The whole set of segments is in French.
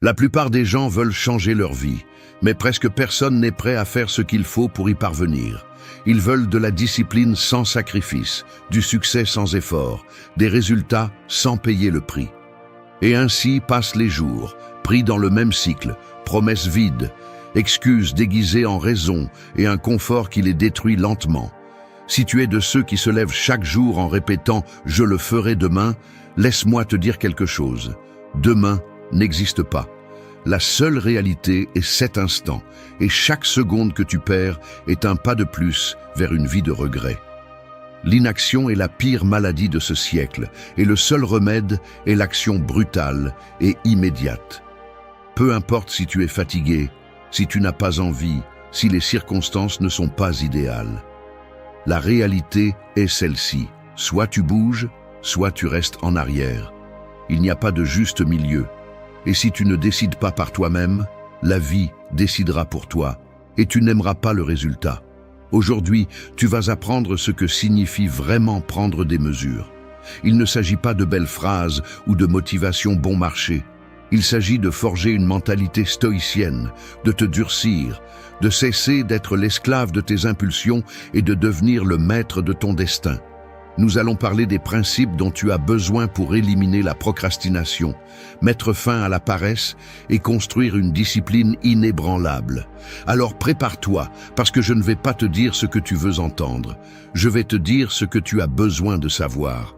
La plupart des gens veulent changer leur vie, mais presque personne n'est prêt à faire ce qu'il faut pour y parvenir. Ils veulent de la discipline sans sacrifice, du succès sans effort, des résultats sans payer le prix. Et ainsi passent les jours, pris dans le même cycle, promesses vides, excuses déguisées en raisons et un confort qui les détruit lentement. Si tu es de ceux qui se lèvent chaque jour en répétant « je le ferai demain », laisse-moi te dire quelque chose. Demain n'existe pas. La seule réalité est cet instant, et chaque seconde que tu perds est un pas de plus vers une vie de regret. L'inaction est la pire maladie de ce siècle, et le seul remède est l'action brutale et immédiate. Peu importe si tu es fatigué, si tu n'as pas envie, si les circonstances ne sont pas idéales. La réalité est celle-ci. Soit tu bouges, soit tu restes en arrière. Il n'y a pas de juste milieu. Et si tu ne décides pas par toi-même, la vie décidera pour toi, et tu n'aimeras pas le résultat. Aujourd'hui, tu vas apprendre ce que signifie vraiment prendre des mesures. Il ne s'agit pas de belles phrases ou de motivation bon marché. Il s'agit de forger une mentalité stoïcienne, de te durcir, de cesser d'être l'esclave de tes impulsions et de devenir le maître de ton destin. Nous allons parler des principes dont tu as besoin pour éliminer la procrastination, mettre fin à la paresse et construire une discipline inébranlable. Alors prépare-toi, parce que je ne vais pas te dire ce que tu veux entendre. Je vais te dire ce que tu as besoin de savoir.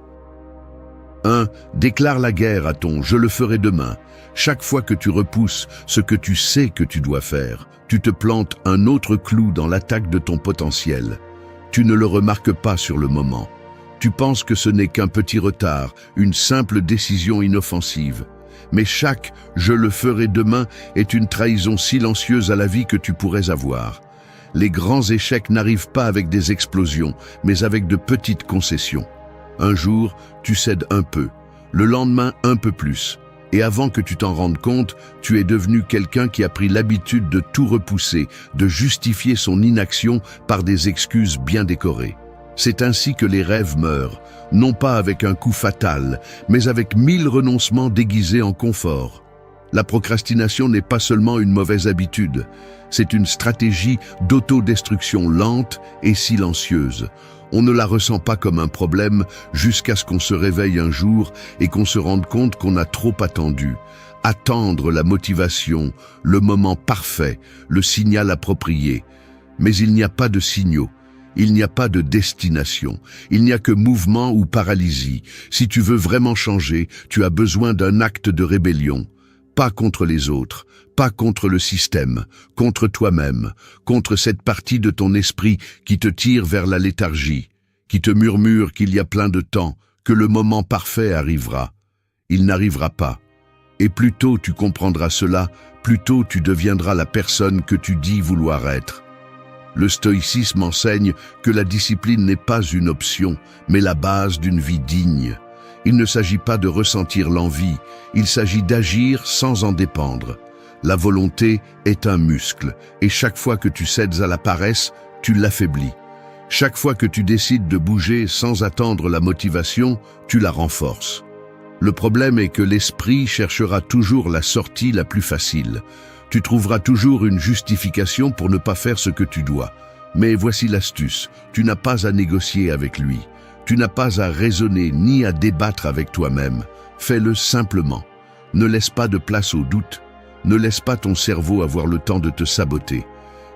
1. Déclare la guerre à ton « je le ferai demain ». Chaque fois que tu repousses ce que tu sais que tu dois faire, tu te plantes un autre clou dans l'attaque de ton potentiel. Tu ne le remarques pas sur le moment. Tu penses que ce n'est qu'un petit retard, une simple décision inoffensive. Mais chaque « je le ferai demain » est une trahison silencieuse à la vie que tu pourrais avoir. Les grands échecs n'arrivent pas avec des explosions, mais avec de petites concessions. Un jour, tu cèdes un peu, le lendemain un peu plus. Et avant que tu t'en rendes compte, tu es devenu quelqu'un qui a pris l'habitude de tout repousser, de justifier son inaction par des excuses bien décorées. C'est ainsi que les rêves meurent, non pas avec un coup fatal, mais avec 1000 renoncements déguisés en confort. La procrastination n'est pas seulement une mauvaise habitude, c'est une stratégie d'autodestruction lente et silencieuse. On ne la ressent pas comme un problème jusqu'à ce qu'on se réveille un jour et qu'on se rende compte qu'on a trop attendu. Attendre la motivation, le moment parfait, le signal approprié. Mais il n'y a pas de signaux. Il n'y a pas de destination, il n'y a que mouvement ou paralysie. Si tu veux vraiment changer, tu as besoin d'un acte de rébellion. Pas contre les autres, pas contre le système, contre toi-même, contre cette partie de ton esprit qui te tire vers la léthargie, qui te murmure qu'il y a plein de temps, que le moment parfait arrivera. Il n'arrivera pas. Et plus tôt tu comprendras cela, plus tôt tu deviendras la personne que tu dis vouloir être. Le stoïcisme enseigne que la discipline n'est pas une option, mais la base d'une vie digne. Il ne s'agit pas de ressentir l'envie, il s'agit d'agir sans en dépendre. La volonté est un muscle, et chaque fois que tu cèdes à la paresse, tu l'affaiblis. Chaque fois que tu décides de bouger sans attendre la motivation, tu la renforces. Le problème est que l'esprit cherchera toujours la sortie la plus facile. Tu trouveras toujours une justification pour ne pas faire ce que tu dois. Mais voici l'astuce, tu n'as pas à négocier avec lui. Tu n'as pas à raisonner ni à débattre avec toi-même. Fais-le simplement. Ne laisse pas de place au doute. Ne laisse pas ton cerveau avoir le temps de te saboter.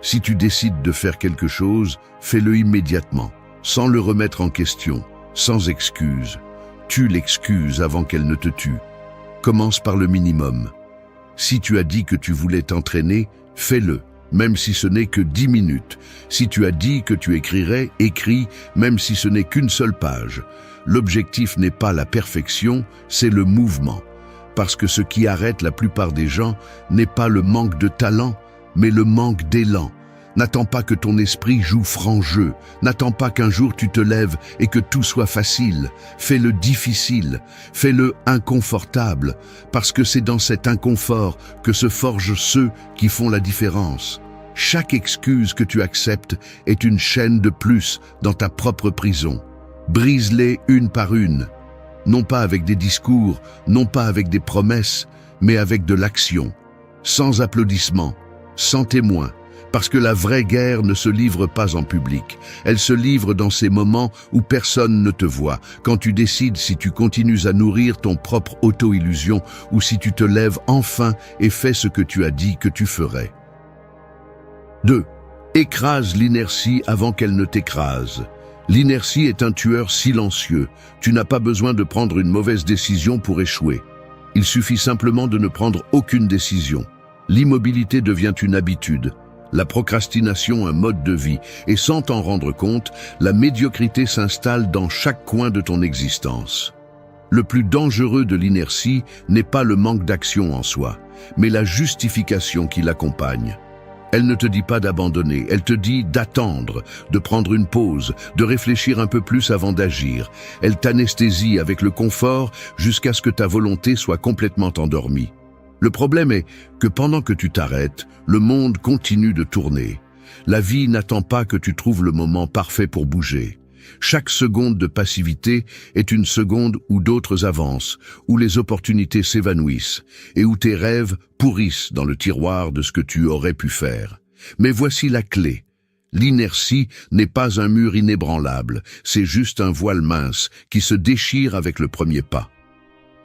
Si tu décides de faire quelque chose, fais-le immédiatement, sans le remettre en question, sans excuse. Tue l'excuse avant qu'elle ne te tue. Commence par le minimum. Si tu as dit que tu voulais t'entraîner, fais-le, même si ce n'est que 10 minutes. Si tu as dit que tu écrirais, écris, même si ce n'est qu'une seule page. L'objectif n'est pas la perfection, c'est le mouvement. Parce que ce qui arrête la plupart des gens n'est pas le manque de talent, mais le manque d'élan. N'attends pas que ton esprit joue franc jeu. N'attends pas qu'un jour tu te lèves et que tout soit facile. Fais-le difficile, fais-le inconfortable, parce que c'est dans cet inconfort que se forgent ceux qui font la différence. Chaque excuse que tu acceptes est une chaîne de plus dans ta propre prison. Brise-les une par une. Non pas avec des discours, non pas avec des promesses, mais avec de l'action, sans applaudissements, sans témoins, parce que la vraie guerre ne se livre pas en public. Elle se livre dans ces moments où personne ne te voit, quand tu décides si tu continues à nourrir ton propre auto-illusion ou si tu te lèves enfin et fais ce que tu as dit que tu ferais. 2. Écrase l'inertie avant qu'elle ne t'écrase. L'inertie est un tueur silencieux. Tu n'as pas besoin de prendre une mauvaise décision pour échouer. Il suffit simplement de ne prendre aucune décision. L'immobilité devient une habitude, la procrastination un mode de vie, et sans t'en rendre compte, la médiocrité s'installe dans chaque coin de ton existence. Le plus dangereux de l'inertie n'est pas le manque d'action en soi, mais la justification qui l'accompagne. Elle ne te dit pas d'abandonner, elle te dit d'attendre, de prendre une pause, de réfléchir un peu plus avant d'agir. Elle t'anesthésie avec le confort jusqu'à ce que ta volonté soit complètement endormie. Le problème est que pendant que tu t'arrêtes, le monde continue de tourner. La vie n'attend pas que tu trouves le moment parfait pour bouger. Chaque seconde de passivité est une seconde où d'autres avancent, où les opportunités s'évanouissent et où tes rêves pourrissent dans le tiroir de ce que tu aurais pu faire. Mais voici la clé. L'inertie n'est pas un mur inébranlable, c'est juste un voile mince qui se déchire avec le premier pas.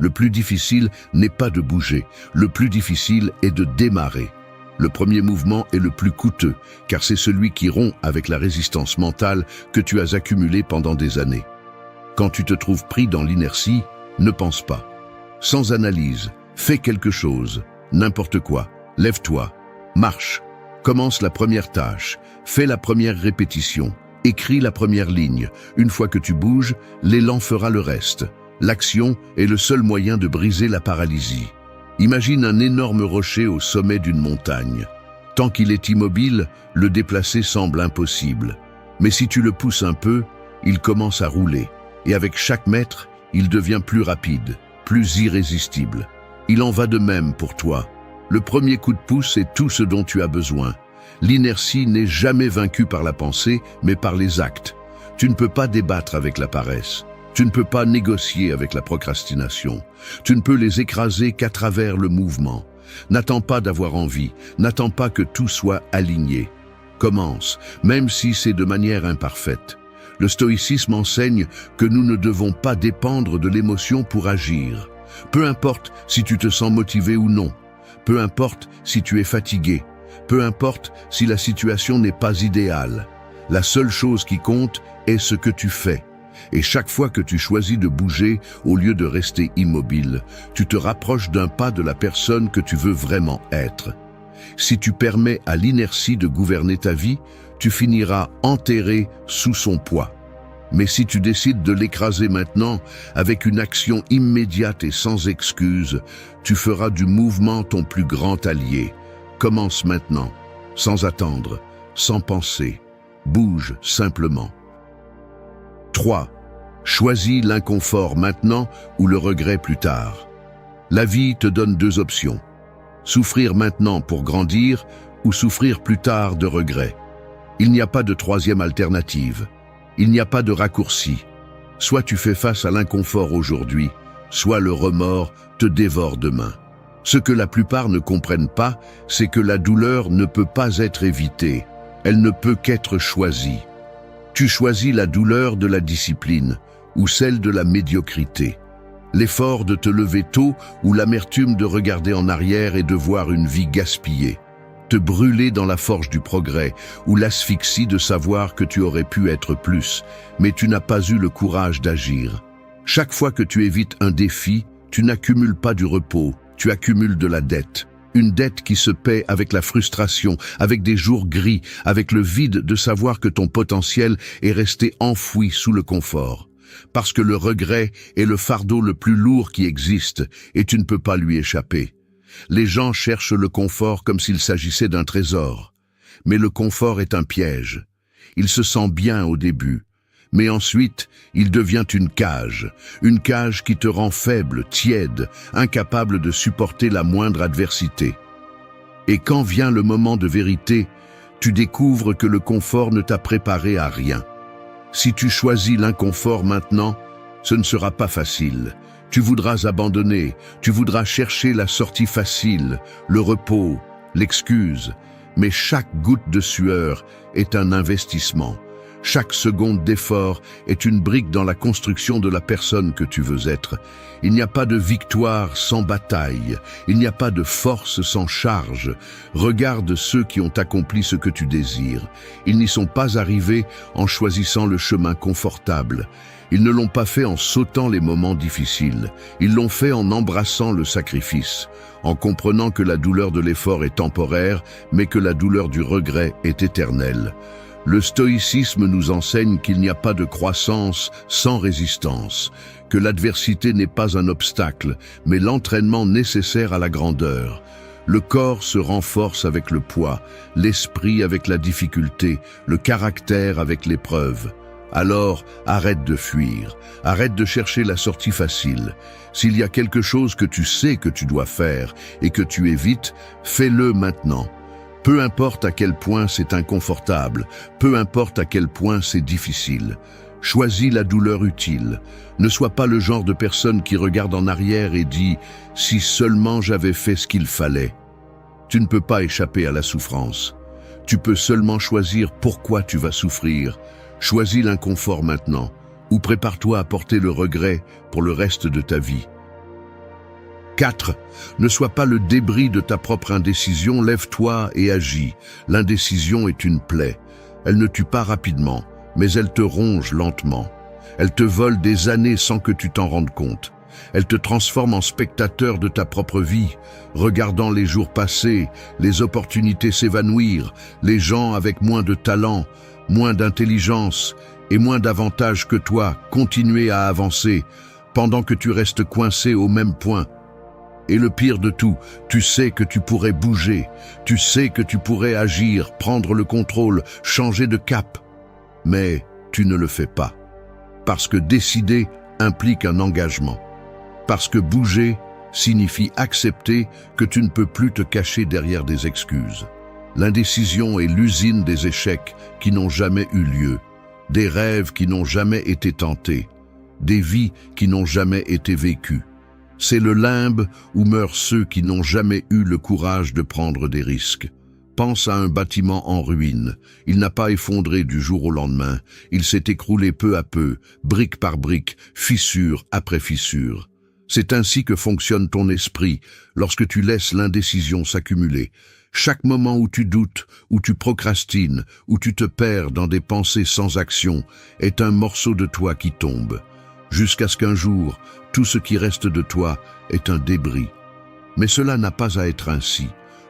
Le plus difficile n'est pas de bouger, le plus difficile est de démarrer. Le premier mouvement est le plus coûteux, car c'est celui qui rompt avec la résistance mentale que tu as accumulée pendant des années. Quand tu te trouves pris dans l'inertie, ne pense pas. Sans analyse, fais quelque chose, n'importe quoi, lève-toi, marche, commence la première tâche, fais la première répétition, écris la première ligne. Une fois que tu bouges, l'élan fera le reste. L'action est le seul moyen de briser la paralysie. Imagine un énorme rocher au sommet d'une montagne. Tant qu'il est immobile, le déplacer semble impossible. Mais si tu le pousses un peu, il commence à rouler. Et avec chaque mètre, il devient plus rapide, plus irrésistible. Il en va de même pour toi. Le premier coup de pouce est tout ce dont tu as besoin. L'inertie n'est jamais vaincue par la pensée, mais par les actes. Tu ne peux pas débattre avec la paresse. Tu ne peux pas négocier avec la procrastination. Tu ne peux les écraser qu'à travers le mouvement. N'attends pas d'avoir envie, n'attends pas que tout soit aligné. Commence, même si c'est de manière imparfaite. Le stoïcisme enseigne que nous ne devons pas dépendre de l'émotion pour agir. Peu importe si tu te sens motivé ou non. Peu importe si tu es fatigué. Peu importe si la situation n'est pas idéale. La seule chose qui compte est ce que tu fais. Et chaque fois que tu choisis de bouger, au lieu de rester immobile, tu te rapproches d'un pas de la personne que tu veux vraiment être. Si tu permets à l'inertie de gouverner ta vie, tu finiras enterré sous son poids. Mais si tu décides de l'écraser maintenant, avec une action immédiate et sans excuse, tu feras du mouvement ton plus grand allié. Commence maintenant, sans attendre, sans penser. Bouge simplement. 3. Choisis l'inconfort maintenant ou le regret plus tard. La vie te donne deux options. Souffrir maintenant pour grandir ou souffrir plus tard de regret. Il n'y a pas de troisième alternative. Il n'y a pas de raccourci. Soit tu fais face à l'inconfort aujourd'hui, soit le remords te dévore demain. Ce que la plupart ne comprennent pas, c'est que la douleur ne peut pas être évitée. Elle ne peut qu'être choisie. Tu choisis la douleur de la discipline ou celle de la médiocrité. L'effort de te lever tôt ou l'amertume de regarder en arrière et de voir une vie gaspillée. Te brûler dans la forge du progrès ou l'asphyxie de savoir que tu aurais pu être plus, mais tu n'as pas eu le courage d'agir. Chaque fois que tu évites un défi, tu n'accumules pas du repos, tu accumules de la dette. Une dette qui se paie avec la frustration, avec des jours gris, avec le vide de savoir que ton potentiel est resté enfoui sous le confort. Parce que le regret est le fardeau le plus lourd qui existe et tu ne peux pas lui échapper. Les gens cherchent le confort comme s'il s'agissait d'un trésor. Mais le confort est un piège. Il se sent bien au début. Mais ensuite, il devient une cage qui te rend faible, tiède, incapable de supporter la moindre adversité. Et quand vient le moment de vérité, tu découvres que le confort ne t'a préparé à rien. Si tu choisis l'inconfort maintenant, ce ne sera pas facile. Tu voudras abandonner, tu voudras chercher la sortie facile, le repos, l'excuse. Mais chaque goutte de sueur est un investissement. Chaque seconde d'effort est une brique dans la construction de la personne que tu veux être. Il n'y a pas de victoire sans bataille. Il n'y a pas de force sans charge. Regarde ceux qui ont accompli ce que tu désires. Ils n'y sont pas arrivés en choisissant le chemin confortable. Ils ne l'ont pas fait en sautant les moments difficiles. Ils l'ont fait en embrassant le sacrifice, en comprenant que la douleur de l'effort est temporaire, mais que la douleur du regret est éternelle. Le stoïcisme nous enseigne qu'il n'y a pas de croissance sans résistance, que l'adversité n'est pas un obstacle, mais l'entraînement nécessaire à la grandeur. Le corps se renforce avec le poids, l'esprit avec la difficulté, le caractère avec l'épreuve. Alors, arrête de fuir, arrête de chercher la sortie facile. S'il y a quelque chose que tu sais que tu dois faire et que tu évites, fais-le maintenant. Peu importe à quel point c'est inconfortable, peu importe à quel point c'est difficile. Choisis la douleur utile. Ne sois pas le genre de personne qui regarde en arrière et dit « si seulement j'avais fait ce qu'il fallait ». Tu ne peux pas échapper à la souffrance. Tu peux seulement choisir pourquoi tu vas souffrir. Choisis l'inconfort maintenant, ou prépare-toi à porter le regret pour le reste de ta vie. 4. Ne sois pas le débris de ta propre indécision, lève-toi et agis. L'indécision est une plaie. Elle ne tue pas rapidement, mais elle te ronge lentement. Elle te vole des années sans que tu t'en rendes compte. Elle te transforme en spectateur de ta propre vie, regardant les jours passer, les opportunités s'évanouir, les gens avec moins de talent, moins d'intelligence et moins d'avantages que toi continuer à avancer, pendant que tu restes coincé au même point. Et le pire de tout, tu sais que tu pourrais bouger, tu sais que tu pourrais agir, prendre le contrôle, changer de cap. Mais tu ne le fais pas. Parce que décider implique un engagement. Parce que bouger signifie accepter que tu ne peux plus te cacher derrière des excuses. L'indécision est l'usine des échecs qui n'ont jamais eu lieu, des rêves qui n'ont jamais été tentés, des vies qui n'ont jamais été vécues. C'est le limbe où meurent ceux qui n'ont jamais eu le courage de prendre des risques. Pense à un bâtiment en ruine. Il n'a pas effondré du jour au lendemain. Il s'est écroulé peu à peu, brique par brique, fissure après fissure. C'est ainsi que fonctionne ton esprit lorsque tu laisses l'indécision s'accumuler. Chaque moment où tu doutes, où tu procrastines, où tu te perds dans des pensées sans action, est un morceau de toi qui tombe. Jusqu'à ce qu'un jour, tout ce qui reste de toi est un débris. Mais cela n'a pas à être ainsi.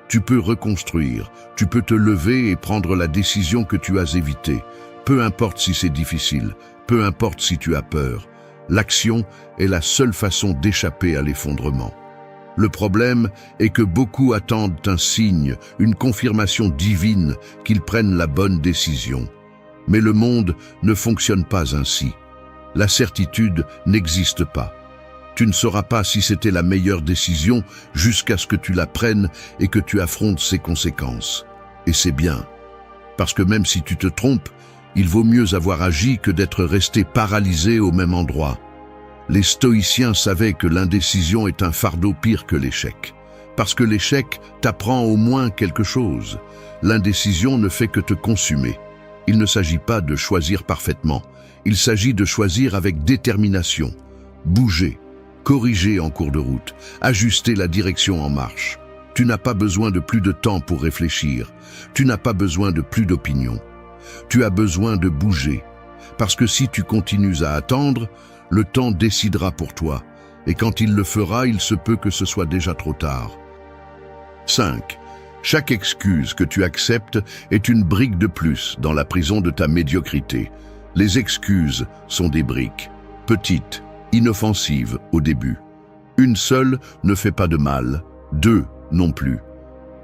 Tu peux reconstruire, tu peux te lever et prendre la décision que tu as évitée. Peu importe si c'est difficile, peu importe si tu as peur. L'action est la seule façon d'échapper à l'effondrement. Le problème est que beaucoup attendent un signe, une confirmation divine qu'ils prennent la bonne décision. Mais le monde ne fonctionne pas ainsi. La certitude n'existe pas. Tu ne sauras pas si c'était la meilleure décision jusqu'à ce que tu la prennes et que tu affrontes ses conséquences. Et c'est bien. Parce que même si tu te trompes, il vaut mieux avoir agi que d'être resté paralysé au même endroit. Les stoïciens savaient que l'indécision est un fardeau pire que l'échec. Parce que l'échec t'apprend au moins quelque chose. L'indécision ne fait que te consumer. Il ne s'agit pas de choisir parfaitement. Il s'agit de choisir avec détermination. Bouger, corriger en cours de route, ajuster la direction en marche. Tu n'as pas besoin de plus de temps pour réfléchir. Tu n'as pas besoin de plus d'opinion. Tu as besoin de bouger. Parce que si tu continues à attendre, le temps décidera pour toi. Et quand il le fera, il se peut que ce soit déjà trop tard. 5. Chaque excuse que tu acceptes est une brique de plus dans la prison de ta médiocrité. Les excuses sont des briques, petites, inoffensives au début. Une seule ne fait pas de mal, deux non plus.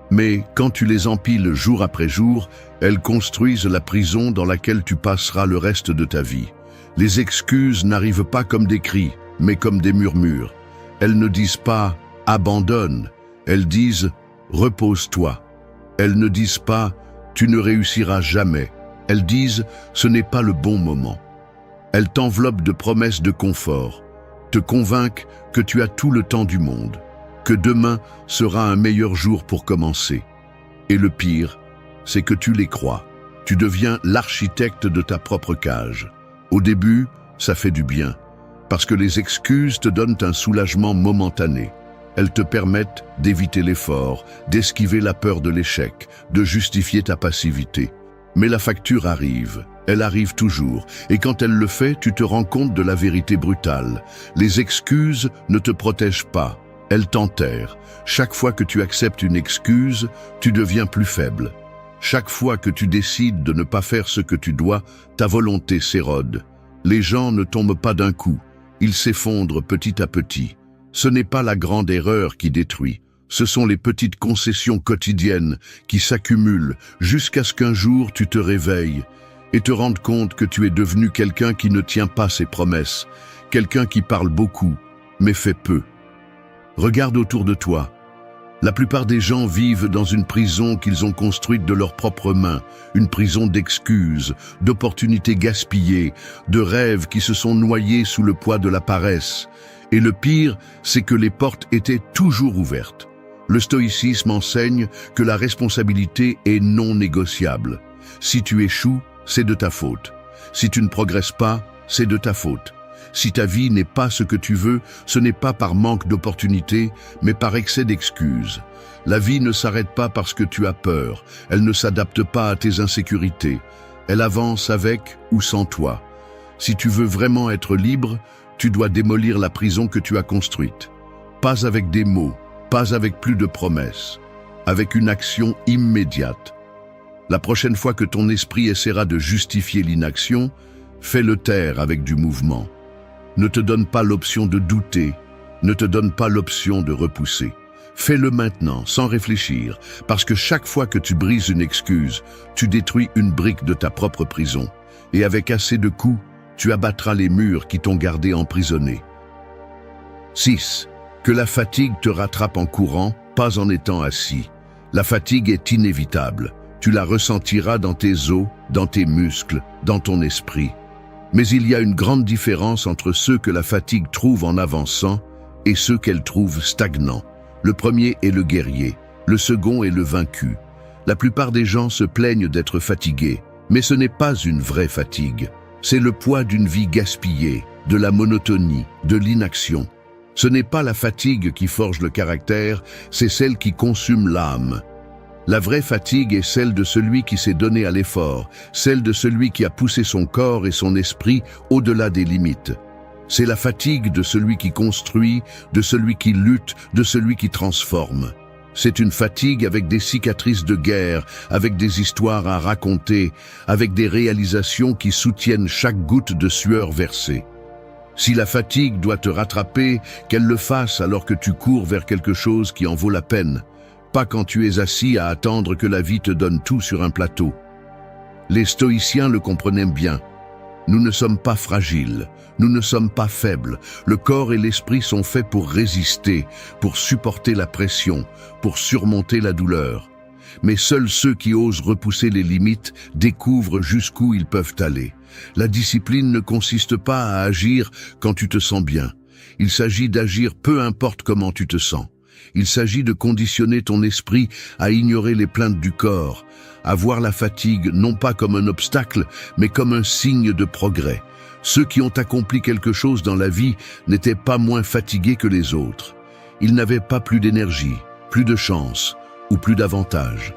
Mais quand tu les empiles jour après jour, elles construisent la prison dans laquelle tu passeras le reste de ta vie. Les excuses n'arrivent pas comme des cris, mais comme des murmures. Elles ne disent pas « abandonne », elles disent « repose-toi ». Elles ne disent pas « tu ne réussiras jamais ». Elles disent « ce n'est pas le bon moment ». Elles t'enveloppent de promesses de confort. te convainquent que tu as tout le temps du monde, que demain sera un meilleur jour pour commencer. Et le pire, c'est que tu les crois. Tu deviens l'architecte de ta propre cage. Au début, ça fait du bien, parce que les excuses te donnent un soulagement momentané. Elles te permettent d'éviter l'effort, d'esquiver la peur de l'échec, de justifier ta passivité. Mais la facture arrive, elle arrive toujours, et quand elle le fait, tu te rends compte de la vérité brutale. Les excuses ne te protègent pas, elles t'enterrent. Chaque fois que tu acceptes une excuse, tu deviens plus faible. Chaque fois que tu décides de ne pas faire ce que tu dois, ta volonté s'érode. Les gens ne tombent pas d'un coup, ils s'effondrent petit à petit. Ce n'est pas la grande erreur qui détruit, ce sont les petites concessions quotidiennes qui s'accumulent jusqu'à ce qu'un jour tu te réveilles et te rendes compte que tu es devenu quelqu'un qui ne tient pas ses promesses, quelqu'un qui parle beaucoup, mais fait peu. Regarde autour de toi. La plupart des gens vivent dans une prison qu'ils ont construite de leurs propres mains, une prison d'excuses, d'opportunités gaspillées, de rêves qui se sont noyés sous le poids de la paresse. Et le pire, c'est que les portes étaient toujours ouvertes. Le stoïcisme enseigne que la responsabilité est non négociable. Si tu échoues, c'est de ta faute. Si tu ne progresses pas, c'est de ta faute. Si ta vie n'est pas ce que tu veux, ce n'est pas par manque d'opportunités, mais par excès d'excuses. La vie ne s'arrête pas parce que tu as peur, elle ne s'adapte pas à tes insécurités. Elle avance avec ou sans toi. Si tu veux vraiment être libre, tu dois démolir la prison que tu as construite. Pas avec des mots, pas avec plus de promesses, avec une action immédiate. La prochaine fois que ton esprit essaiera de justifier l'inaction, fais-le taire avec du mouvement. Ne te donne pas l'option de douter, ne te donne pas l'option de repousser. Fais-le maintenant, sans réfléchir, parce que chaque fois que tu brises une excuse, tu détruis une brique de ta propre prison. Et avec assez de coups, tu abattras les murs qui t'ont gardé emprisonné. 6. Que la fatigue te rattrape en courant, pas en étant assis. La fatigue est inévitable. Tu la ressentiras dans tes os, dans tes muscles, dans ton esprit. Mais il y a une grande différence entre ceux que la fatigue trouve en avançant et ceux qu'elle trouve stagnants. Le premier est le guerrier, le second est le vaincu. La plupart des gens se plaignent d'être fatigués, mais ce n'est pas une vraie fatigue. C'est le poids d'une vie gaspillée, de la monotonie, de l'inaction. Ce n'est pas la fatigue qui forge le caractère, c'est celle qui consume l'âme. La vraie fatigue est celle de celui qui s'est donné à l'effort, celle de celui qui a poussé son corps et son esprit au-delà des limites. C'est la fatigue de celui qui construit, de celui qui lutte, de celui qui transforme. C'est une fatigue avec des cicatrices de guerre, avec des histoires à raconter, avec des réalisations qui soutiennent chaque goutte de sueur versée. Si la fatigue doit te rattraper, qu'elle le fasse alors que tu cours vers quelque chose qui en vaut la peine. Pas quand tu es assis à attendre que la vie te donne tout sur un plateau. Les stoïciens le comprenaient bien. Nous ne sommes pas fragiles, nous ne sommes pas faibles. Le corps et l'esprit sont faits pour résister, pour supporter la pression, pour surmonter la douleur. Mais seuls ceux qui osent repousser les limites découvrent jusqu'où ils peuvent aller. La discipline ne consiste pas à agir quand tu te sens bien. Il s'agit d'agir peu importe comment tu te sens. Il s'agit de conditionner ton esprit à ignorer les plaintes du corps, à voir la fatigue non pas comme un obstacle, mais comme un signe de progrès. Ceux qui ont accompli quelque chose dans la vie n'étaient pas moins fatigués que les autres. Ils n'avaient pas plus d'énergie, plus de chance ou plus d'avantages.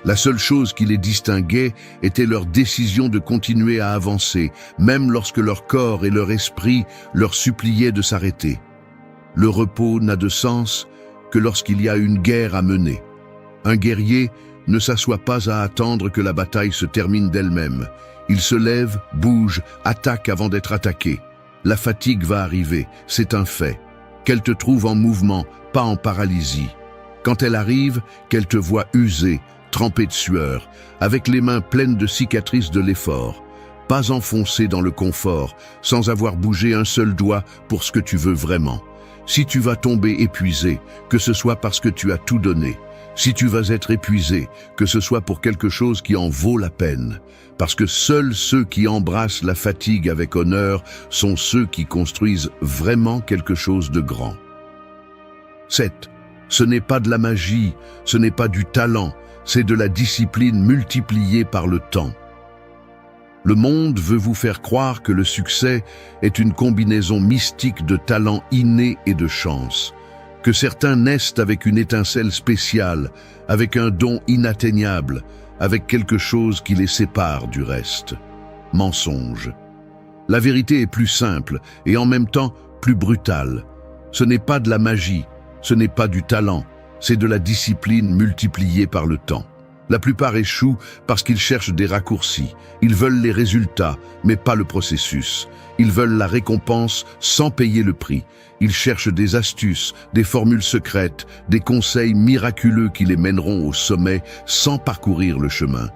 La seule chose qui les distinguait était leur décision de continuer à avancer, même lorsque leur corps et leur esprit leur suppliaient de s'arrêter. Le repos n'a de sens que lorsqu'il y a une guerre à mener. Un guerrier ne s'assoit pas à attendre que la bataille se termine d'elle-même. Il se lève, bouge, attaque avant d'être attaqué. La fatigue va arriver, c'est un fait. Qu'elle te trouve en mouvement, pas en paralysie. Quand elle arrive, qu'elle te voit usé, trempé de sueur, avec les mains pleines de cicatrices de l'effort, pas enfoncé dans le confort, sans avoir bougé un seul doigt pour ce que tu veux vraiment. Si tu vas tomber épuisé, que ce soit parce que tu as tout donné. Si tu vas être épuisé, que ce soit pour quelque chose qui en vaut la peine, parce que seuls ceux qui embrassent la fatigue avec honneur sont ceux qui construisent vraiment quelque chose de grand. 7. Ce n'est pas de la magie, ce n'est pas du talent, c'est de la discipline multipliée par le temps. Le monde veut vous faire croire que le succès est une combinaison mystique de talent inné et de chance, que certains naissent avec une étincelle spéciale, avec un don inatteignable, avec quelque chose qui les sépare du reste. Mensonge. La vérité est plus simple et en même temps plus brutale. Ce n'est pas de la magie, ce n'est pas du talent, c'est de la discipline multipliée par le temps. La plupart échouent parce qu'ils cherchent des raccourcis. Ils veulent les résultats, mais pas le processus. Ils veulent la récompense sans payer le prix. Ils cherchent des astuces, des formules secrètes, des conseils miraculeux qui les mèneront au sommet sans parcourir le chemin.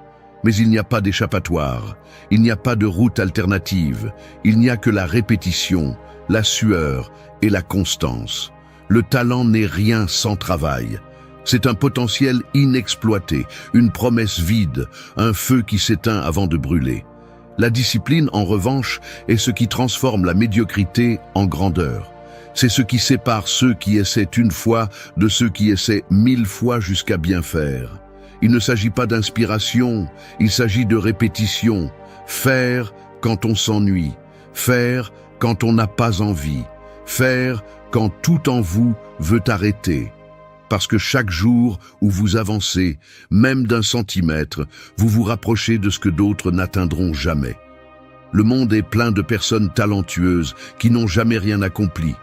Mais il n'y a pas d'échappatoire, il n'y a pas de route alternative, il n'y a que la répétition, la sueur et la constance. Le talent n'est rien sans travail. C'est un potentiel inexploité, une promesse vide, un feu qui s'éteint avant de brûler. La discipline, en revanche, est ce qui transforme la médiocrité en grandeur. C'est ce qui sépare ceux qui essaient une fois de ceux qui essaient 1000 fois jusqu'à bien faire. Il ne s'agit pas d'inspiration, il s'agit de répétition. Faire quand on s'ennuie, faire quand on n'a pas envie, faire quand tout en vous veut arrêter. Parce que chaque jour où vous avancez, même d'un centimètre, vous vous rapprochez de ce que d'autres n'atteindront jamais. Le monde est plein de personnes talentueuses qui n'ont jamais rien accompli.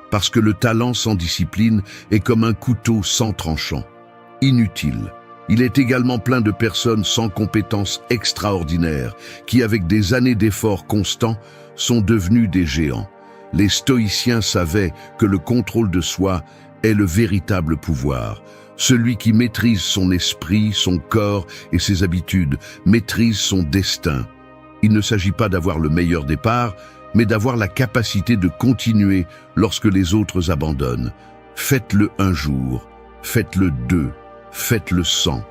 Parce que le talent sans discipline est comme un couteau sans tranchant. Inutile. Il est également plein de personnes sans compétences extraordinaires qui, avec des années d'efforts constants, sont devenus des géants. Les stoïciens savaient que le contrôle de soi est le véritable pouvoir. Celui qui maîtrise son esprit, son corps et ses habitudes, maîtrise son destin. Il ne s'agit pas d'avoir le meilleur départ, mais d'avoir la capacité de continuer lorsque les autres abandonnent. Faites-le un jour, faites-le 2, faites-le 100.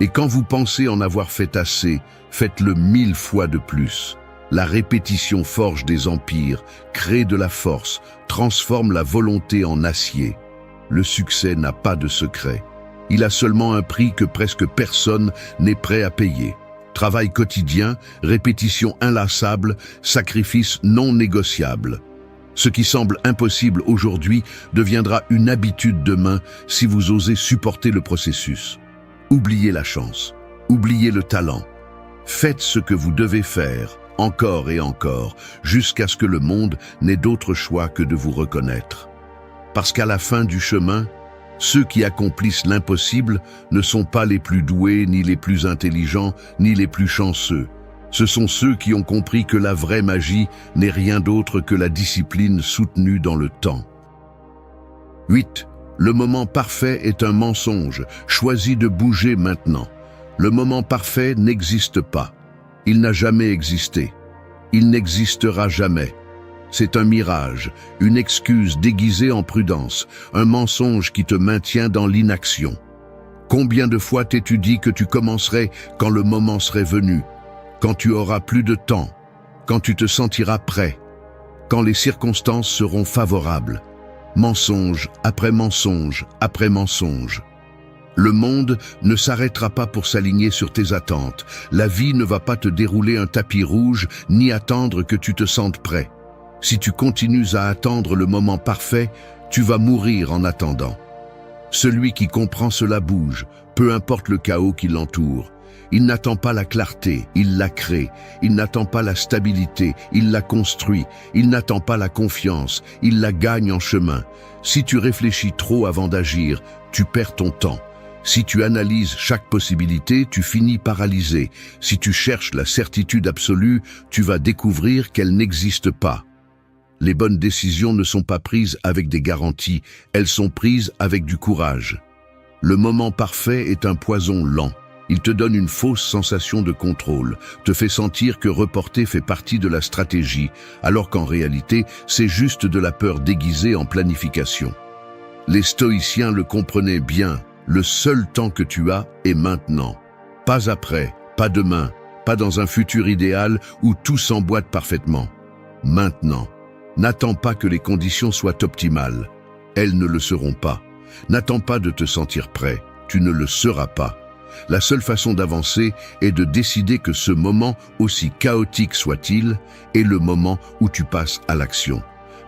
Et quand vous pensez en avoir fait assez, faites-le 1000 fois de plus. La répétition forge des empires, crée de la force, transforme la volonté en acier. Le succès n'a pas de secret. Il a seulement un prix que presque personne n'est prêt à payer. Travail quotidien, répétition inlassable, sacrifice non négociable. Ce qui semble impossible aujourd'hui deviendra une habitude demain si vous osez supporter le processus. Oubliez la chance, oubliez le talent. Faites ce que vous devez faire, encore et encore, jusqu'à ce que le monde n'ait d'autre choix que de vous reconnaître. Parce qu'à la fin du chemin, ceux qui accomplissent l'impossible ne sont pas les plus doués, ni les plus intelligents, ni les plus chanceux. Ce sont ceux qui ont compris que la vraie magie n'est rien d'autre que la discipline soutenue dans le temps. 8. Le moment parfait est un mensonge. Choisis de bouger maintenant. Le moment parfait n'existe pas. Il n'a jamais existé. Il n'existera jamais. C'est un mirage, une excuse déguisée en prudence, un mensonge qui te maintient dans l'inaction. Combien de fois t'es-tu dit que tu commencerais quand le moment serait venu, quand tu auras plus de temps, quand tu te sentiras prêt, quand les circonstances seront favorables? Mensonge après mensonge après mensonge. Le monde ne s'arrêtera pas pour s'aligner sur tes attentes. La vie ne va pas te dérouler un tapis rouge ni attendre que tu te sentes prêt. Si tu continues à attendre le moment parfait, tu vas mourir en attendant. Celui qui comprend cela bouge, peu importe le chaos qui l'entoure. Il n'attend pas la clarté, il la crée. Il n'attend pas la stabilité, il la construit. Il n'attend pas la confiance, il la gagne en chemin. Si tu réfléchis trop avant d'agir, tu perds ton temps. Si tu analyses chaque possibilité, tu finis paralysé. Si tu cherches la certitude absolue, tu vas découvrir qu'elle n'existe pas. Les bonnes décisions ne sont pas prises avec des garanties, elles sont prises avec du courage. Le moment parfait est un poison lent. Il te donne une fausse sensation de contrôle, te fait sentir que reporter fait partie de la stratégie, alors qu'en réalité, c'est juste de la peur déguisée en planification. Les stoïciens le comprenaient bien, Le seul temps que tu as est maintenant. Pas après, pas demain, pas dans un futur idéal où tout s'emboîte parfaitement. Maintenant. N'attends pas que les conditions soient optimales. Elles ne le seront pas. N'attends pas de te sentir prêt. Tu ne le seras pas. La seule façon d'avancer est de décider que ce moment, aussi chaotique soit-il, est le moment où tu passes à l'action.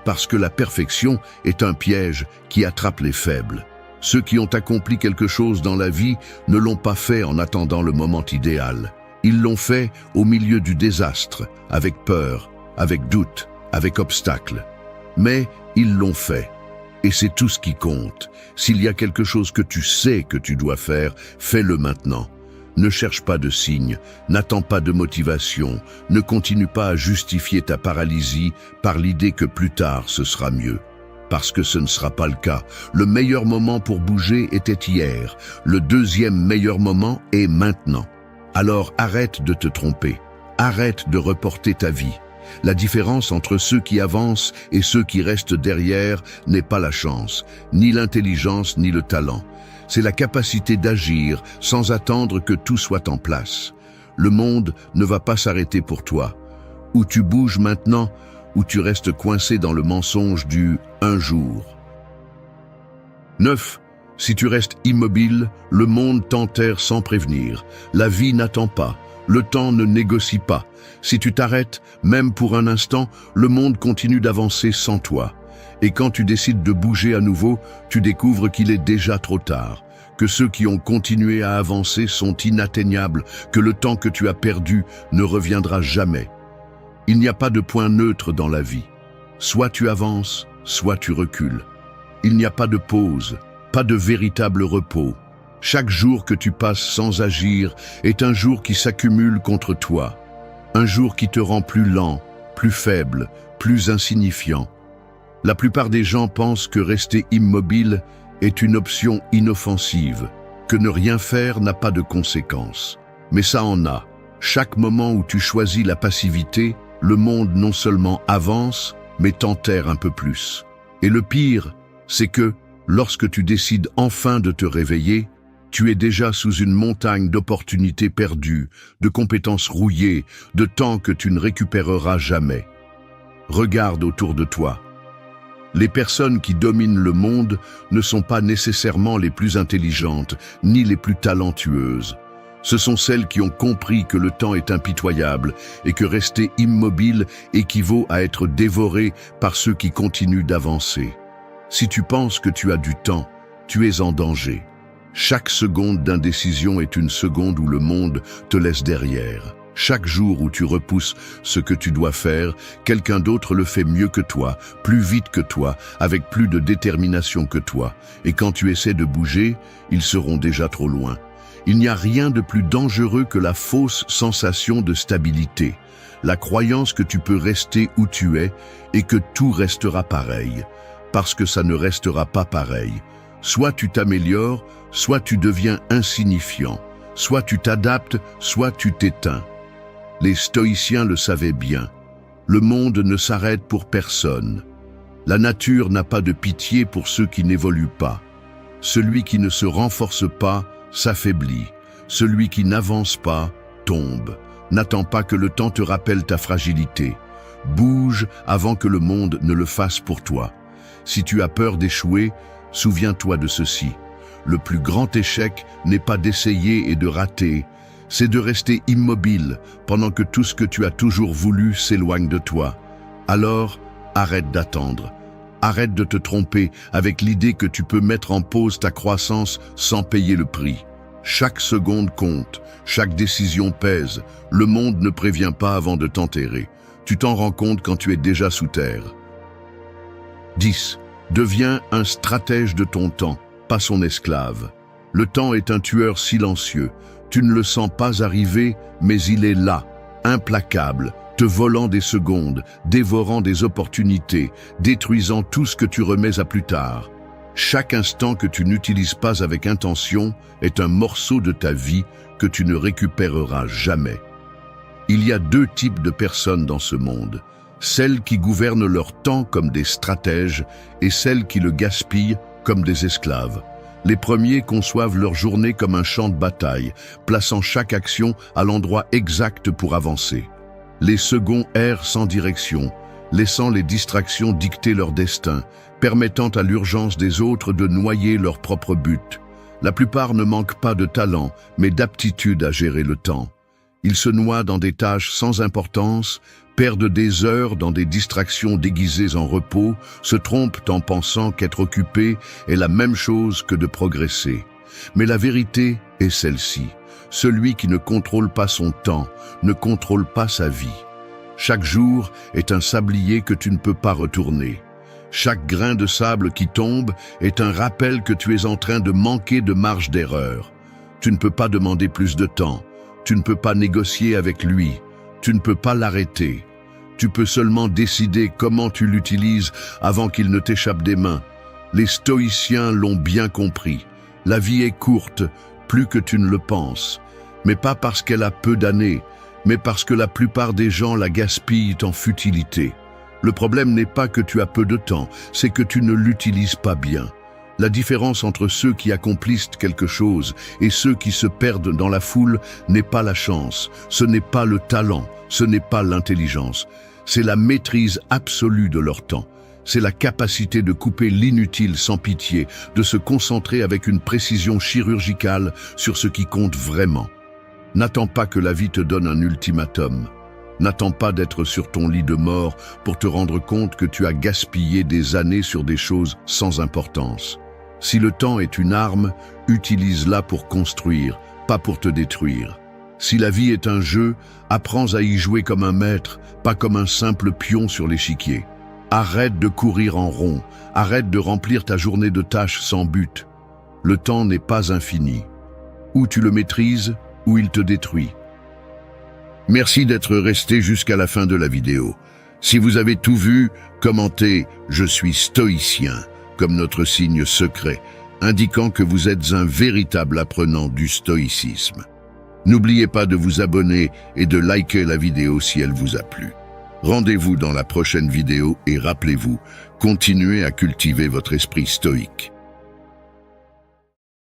Parce que la perfection est un piège qui attrape les faibles. Ceux qui ont accompli quelque chose dans la vie ne l'ont pas fait en attendant le moment idéal. Ils l'ont fait au milieu du désastre, avec peur, avec doute, avec obstacle. Mais ils l'ont fait. Et c'est tout ce qui compte. S'il y a quelque chose que tu sais que tu dois faire, fais-le maintenant. Ne cherche pas de signes, n'attends pas de motivation, ne continue pas à justifier ta paralysie par l'idée que plus tard ce sera mieux. Parce que ce ne sera pas le cas. Le meilleur moment pour bouger était hier. Le deuxième meilleur moment est maintenant. Alors arrête de te tromper. Arrête de reporter ta vie. La différence entre ceux qui avancent et ceux qui restent derrière n'est pas la chance, ni l'intelligence, ni le talent. C'est la capacité d'agir sans attendre que tout soit en place. Le monde ne va pas s'arrêter pour toi. Ou tu bouges maintenant, ou tu restes coincé dans le mensonge du « un jour ». 9. Si tu restes immobile, le monde t'enterre sans prévenir. La vie n'attend pas. Le temps ne négocie pas. Si tu t'arrêtes, même pour un instant, le monde continue d'avancer sans toi. Et quand tu décides de bouger à nouveau, tu découvres qu'il est déjà trop tard, que ceux qui ont continué à avancer sont inatteignables, que le temps que tu as perdu ne reviendra jamais. Il n'y a pas de point neutre dans la vie. Soit tu avances, soit tu recules. Il n'y a pas de pause, pas de véritable repos. Chaque jour que tu passes sans agir est un jour qui s'accumule contre toi. Un jour qui te rend plus lent, plus faible, plus insignifiant. La plupart des gens pensent que rester immobile est une option inoffensive, que ne rien faire n'a pas de conséquences. Mais ça en a. Chaque moment où tu choisis la passivité, le monde non seulement avance, mais t'enterre un peu plus. Et le pire, c'est que, lorsque tu décides enfin de te réveiller, tu es déjà sous une montagne d'opportunités perdues, de compétences rouillées, de temps que tu ne récupéreras jamais. Regarde autour de toi. Les personnes qui dominent le monde ne sont pas nécessairement les plus intelligentes, ni les plus talentueuses. Ce sont celles qui ont compris que le temps est impitoyable et que rester immobile équivaut à être dévoré par ceux qui continuent d'avancer. Si tu penses que tu as du temps, tu es en danger. Chaque seconde d'indécision est une seconde où le monde te laisse derrière. Chaque jour où tu repousses ce que tu dois faire, quelqu'un d'autre le fait mieux que toi, plus vite que toi, avec plus de détermination que toi. Et quand tu essaies de bouger, ils seront déjà trop loin. Il n'y a rien de plus dangereux que la fausse sensation de stabilité, la croyance que tu peux rester où tu es et que tout restera pareil, parce que ça ne restera pas pareil. Soit tu t'améliores, soit tu deviens insignifiant, soit tu t'adaptes, soit tu t'éteins. Les stoïciens le savaient bien. Le monde ne s'arrête pour personne. La nature n'a pas de pitié pour ceux qui n'évoluent pas. Celui qui ne se renforce pas s'affaiblit. Celui qui n'avance pas tombe. N'attends pas que le temps te rappelle ta fragilité. Bouge avant que le monde ne le fasse pour toi. Si tu as peur d'échouer, souviens-toi de ceci. Le plus grand échec n'est pas d'essayer et de rater, c'est de rester immobile pendant que tout ce que tu as toujours voulu s'éloigne de toi. Alors, arrête d'attendre. Arrête de te tromper avec l'idée que tu peux mettre en pause ta croissance sans payer le prix. Chaque seconde compte, chaque décision pèse. Le monde ne prévient pas avant de t'enterrer. Tu t'en rends compte quand tu es déjà sous terre. 10. Deviens un stratège de ton temps, pas son esclave. Le temps est un tueur silencieux. Tu ne le sens pas arriver, mais il est là, implacable, te volant des secondes, dévorant des opportunités, détruisant tout ce que tu remets à plus tard. Chaque instant que tu n'utilises pas avec intention est un morceau de ta vie que tu ne récupéreras jamais. Il y a deux types de personnes dans ce monde. Celles qui gouvernent leur temps comme des stratèges et celles qui le gaspillent comme des esclaves. Les premiers conçoivent leur journée comme un champ de bataille, plaçant chaque action à l'endroit exact pour avancer. Les seconds errent sans direction, laissant les distractions dicter leur destin, permettant à l'urgence des autres de noyer leur propre but. La plupart ne manquent pas de talent, mais d'aptitude à gérer le temps. Ils se noient dans des tâches sans importance, perdent des heures dans des distractions déguisées en repos, se trompent en pensant qu'être occupé est la même chose que de progresser. Mais la vérité est celle-ci. Celui qui ne contrôle pas son temps ne contrôle pas sa vie. Chaque jour est un sablier que tu ne peux pas retourner. Chaque grain de sable qui tombe est un rappel que tu es en train de manquer de marge d'erreur. Tu ne peux pas demander plus de temps. Tu ne peux pas négocier avec lui. Tu ne peux pas l'arrêter. Tu peux seulement décider comment tu l'utilises avant qu'il ne t'échappe des mains. Les stoïciens l'ont bien compris. La vie est courte, plus que tu ne le penses. Mais pas parce qu'elle a peu d'années, mais parce que la plupart des gens la gaspillent en futilité. Le problème n'est pas que tu as peu de temps, c'est que tu ne l'utilises pas bien. La différence entre ceux qui accomplissent quelque chose et ceux qui se perdent dans la foule n'est pas la chance, ce n'est pas le talent, ce n'est pas l'intelligence. C'est la maîtrise absolue de leur temps. C'est la capacité de couper l'inutile sans pitié, de se concentrer avec une précision chirurgicale sur ce qui compte vraiment. N'attends pas que la vie te donne un ultimatum. N'attends pas d'être sur ton lit de mort pour te rendre compte que tu as gaspillé des années sur des choses sans importance. Si le temps est une arme, utilise-la pour construire, pas pour te détruire. Si la vie est un jeu, apprends à y jouer comme un maître, pas comme un simple pion sur l'échiquier. Arrête de courir en rond, arrête de remplir ta journée de tâches sans but. Le temps n'est pas infini. Ou tu le maîtrises, ou il te détruit. Merci d'être resté jusqu'à la fin de la vidéo. Si vous avez tout vu, commentez « Je suis stoïcien » comme notre signe secret, indiquant que vous êtes un véritable apprenant du stoïcisme. N'oubliez pas de vous abonner et de liker la vidéo si elle vous a plu. Rendez-vous dans la prochaine vidéo et rappelez-vous, continuez à cultiver votre esprit stoïque.